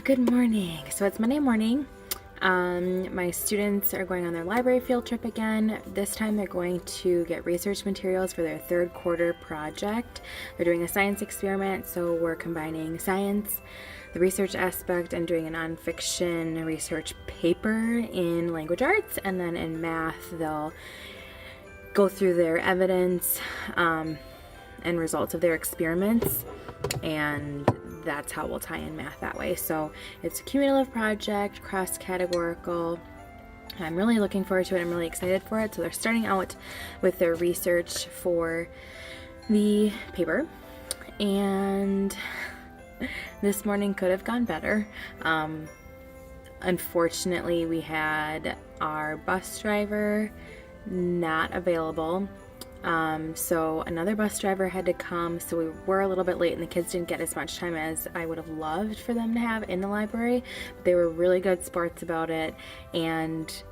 Good morning. So it's Monday morning. My students are going on their library field trip again. This time they're going to get research materials for their third quarter project. They're doing a science experiment, so we're combining science, the research aspect, and doing a nonfiction research paper in language arts, and then in math they'll go through their evidence and results of their experiments, and that's how we'll tie in math that way. So it's a cumulative project, cross-categorical. I'm really looking forward to it. I'm really excited for it. So they're starting out with their research for the paper, and this morning could have gone better. Unfortunately, we had our bus driver not available. So another bus driver had to come, so we were a little bit late and the kids didn't get as much time as I would have loved for them to have in the library, but they were really good sports about it, and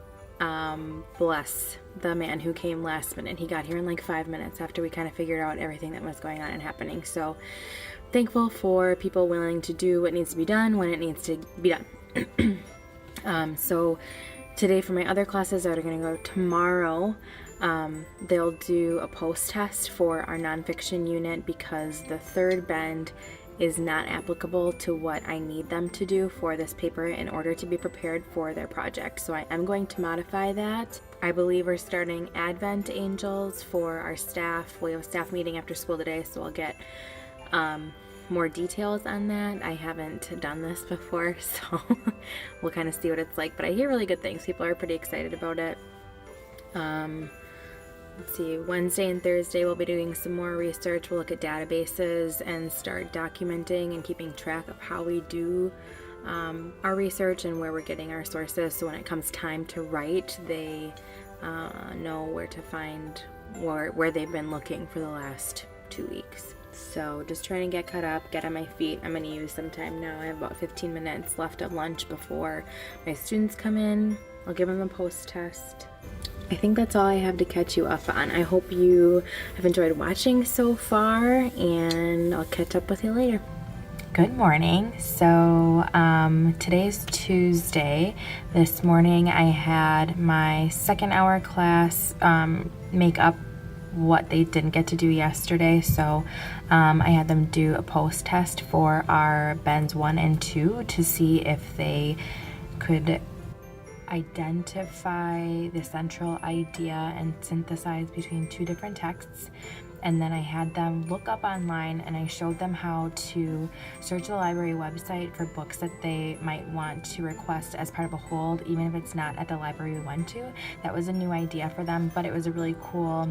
bless the man who came last minute. He got here in like 5 minutes after we kind of figured out everything that was going on and happening. So thankful for people willing to do what needs to be done when it needs to be done. So today for my other classes that are going to go tomorrow, they'll do a post test for our nonfiction unit because the third bend is not applicable to what I need them to do for this paper in order to be prepared for their project. So I am going to modify that. I believe we're starting Advent Angels for our staff. We have a staff meeting after school today, so I'll get more details on that. I haven't done this before, so we'll kind of see what it's like, but I hear really good things. People are pretty excited about it. Let's see, Wednesday and Thursday we'll be doing some more research. We'll look at databases and start documenting and keeping track of how we do our research and where we're getting our sources, so when it comes time to write, they know where to find where they've been looking for the last 2 weeks. So just trying to get caught up, get on my feet. I'm going to use some time now. I have about 15 minutes left of lunch before my students come in. I'll give them a post test. I think that's all I have to catch you up on. I hope you have enjoyed watching so far, and I'll catch up with you later. Good morning. So today's Tuesday. This morning I had my second hour class make up what they didn't get to do yesterday. So I had them do a post test for our bends 1 and 2 to see if they could identify the central idea and synthesize between two different texts. And then I had them look up online, and I showed them how to search the library website for books that they might want to request as part of a hold, even if it's not at the library we went to. That was a new idea for them, but it was a really cool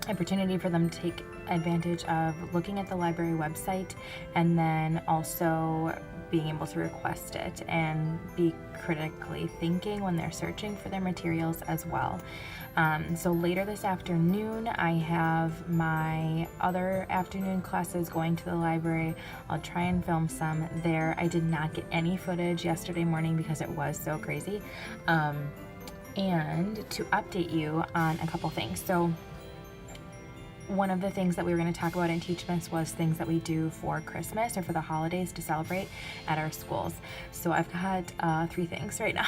opportunity for them to take advantage of looking at the library website and then also being able to request it and be critically thinking when they're searching for their materials as well. So later this afternoon, I have my other afternoon classes going to the library. I'll try and film some there. I did not get any footage yesterday morning because it was so crazy. And to update you on a couple things. So one of the things that we were going to talk about in Teachmas was things that we do for Christmas or for the holidays to celebrate at our schools. So I've got 3 things right now.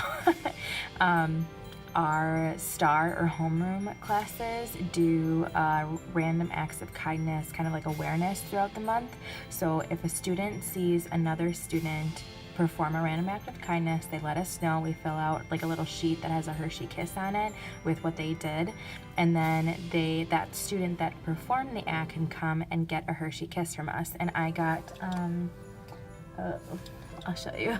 Our STAR or homeroom classes do random acts of kindness, kind of like awareness throughout the month. So if a student sees another student perform a random act of kindness, they let us know. We fill out like a little sheet that has a Hershey kiss on it with what they did, and then that student that performed the act can come and get a Hershey kiss from us. And I got I'll show you.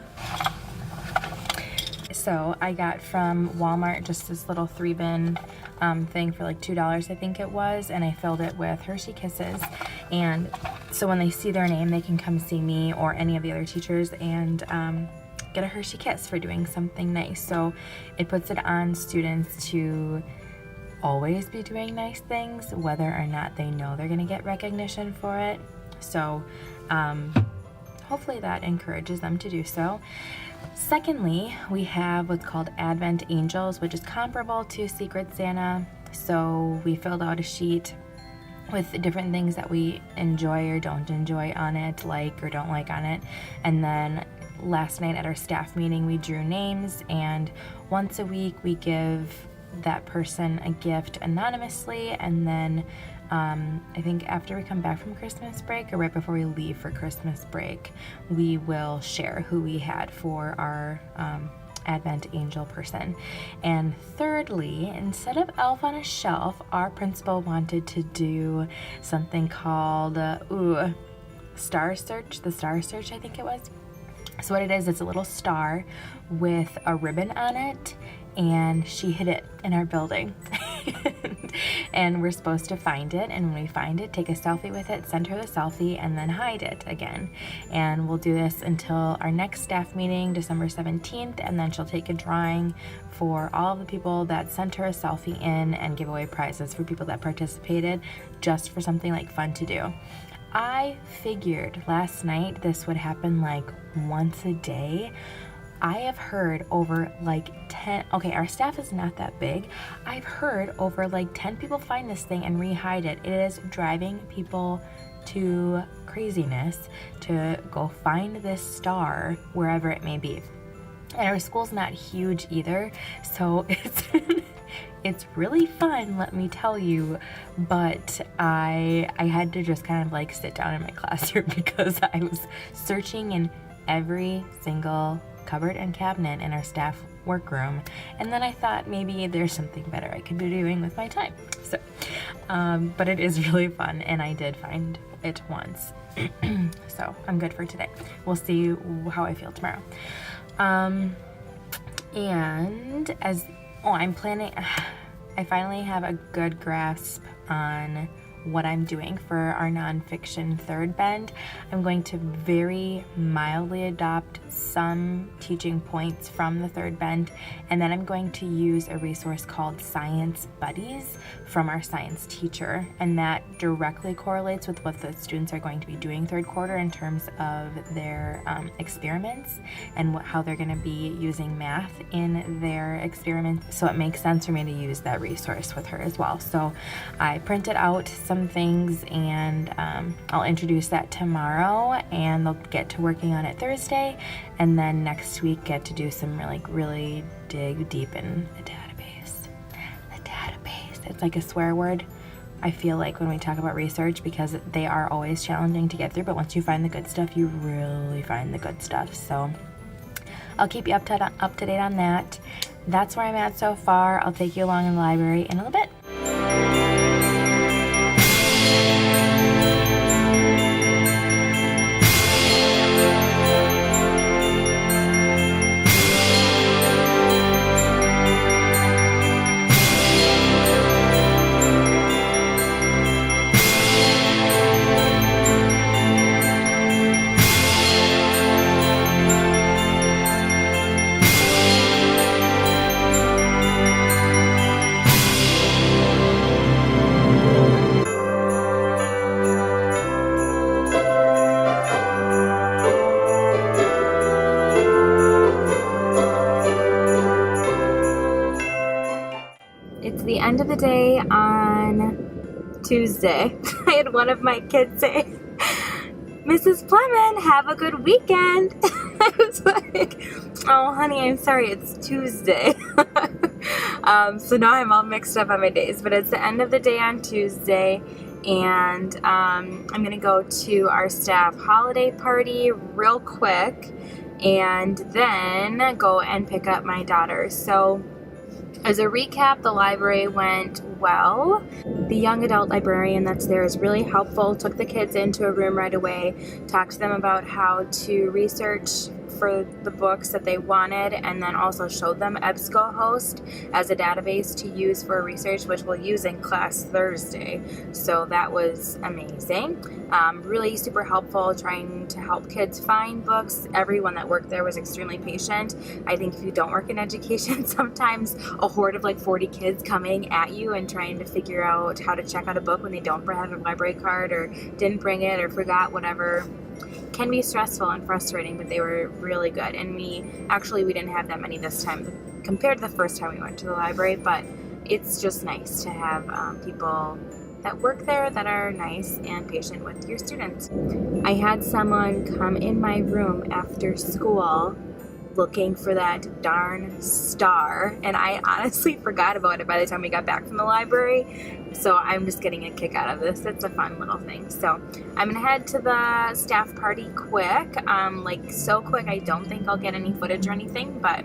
So I got from Walmart just this little 3-bin thing for like $2, I think it was, and I filled it with Hershey Kisses. And so when they see their name, they can come see me or any of the other teachers and get a Hershey Kiss for doing something nice. So it puts it on students to always be doing nice things, whether or not they know they're going to get recognition for it. So hopefully that encourages them to do so. Secondly, we have what's called Advent Angels, which is comparable to Secret Santa. So we filled out a sheet with different things that we enjoy or don't enjoy on it, like or don't like on it. And then last night at our staff meeting, we drew names, and once a week we give that person a gift anonymously, and then I think after we come back from Christmas break or right before we leave for Christmas break, we will share who we had for our Advent angel person. And thirdly, instead of Elf on a Shelf, our principal wanted to do something called Star Search, the Star Search I think it was. So what it is, it's a little star with a ribbon on it, and she hid it in our building. And we're supposed to find it, and when we find it, take a selfie with it, send her the selfie, and then hide it again. And we'll do this until our next staff meeting, December 17th, and then she'll take a drawing for all of the people that sent her a selfie in and give away prizes for people that participated, just for something like fun to do. I figured last night this would happen like once a day. I have heard over like 10, okay, our staff is not that big. I've heard over like 10 people find this thing and re-hide it. It is driving people to craziness to go find this star wherever it may be. And our school's not huge either, so it's really fun, let me tell you. But I had to just kind of like sit down in my classroom because I was searching in every single cupboard and cabinet in our staff workroom, and then I thought maybe there's something better I could be doing with my time. So, but it is really fun, and I did find it once. So I'm good for today. We'll see how I feel tomorrow. And I'm planning, I finally have a good grasp on what I'm doing for our nonfiction third bend. I'm going to very mildly adopt some teaching points from the third bend, and then I'm going to use a resource called Science Buddies from our science teacher, and that directly correlates with what the students are going to be doing third quarter in terms of their experiments and how they're going to be using math in their experiments. So it makes sense for me to use that resource with her as well. So I printed out some things, and I'll introduce that tomorrow, and they'll get to working on it Thursday, and then next week get to do some really dig deep in the database. The database, it's like a swear word, I feel like, when we talk about research, because they are always challenging to get through, but once you find the good stuff, you really find the good stuff. So I'll keep you up to date on that. That's where I'm at so far. I'll take you along in the library in a little bit. It's the end of the day on Tuesday. I had one of my kids say, "Mrs. Plemon, have a good weekend." I was like, "Oh, honey, I'm sorry, it's Tuesday." So now I'm all mixed up on my days, but it's the end of the day on Tuesday, and I'm going to go to our staff holiday party real quick, and then go and pick up my daughter. So as a recap, the library went well. The young adult librarian that's there is really helpful, took the kids into a room right away, talked to them about how to research for the books that they wanted, and then also showed them EBSCOhost as a database to use for research, which we'll use in class Thursday. So that was amazing. Really super helpful, trying to help kids find books. Everyone that worked there was extremely patient. I think if you don't work in education, sometimes a horde of like 40 kids coming at you and trying to figure out how to check out a book when they don't have a library card or didn't bring it or forgot, whatever, can be stressful and frustrating, but they were really good. And we didn't have that many this time compared to the first time we went to the library, but it's just nice to have people that work there that are nice and patient with your students. I had someone come in my room after school looking for that darn star, and I honestly forgot about it by the time we got back from the library, so I'm just getting a kick out of this. It's a fun little thing. So I'm gonna head to the staff party quick, like so quick I don't think I'll get any footage or anything, but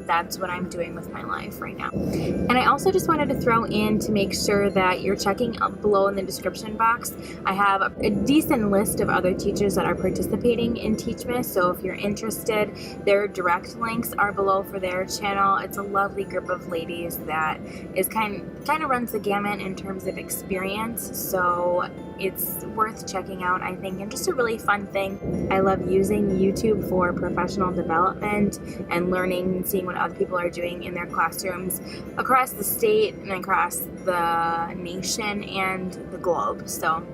that's what I'm doing with my life right now. And I also just wanted to throw in to make sure that you're checking up below in the description box. I have a decent list of other teachers that are participating in Teachmas, so if you're interested, their direct links are below for their channel. It's a lovely group of ladies that is kind of runs the gamut in terms of experience, so it's worth checking out, I think, and just a really fun thing. I love using YouTube for professional development and learning and seeing what other people are doing in their classrooms across the state and across the nation and the globe. So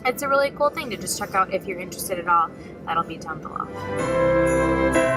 it's a really cool thing to just check out if you're interested at all. That'll be down below.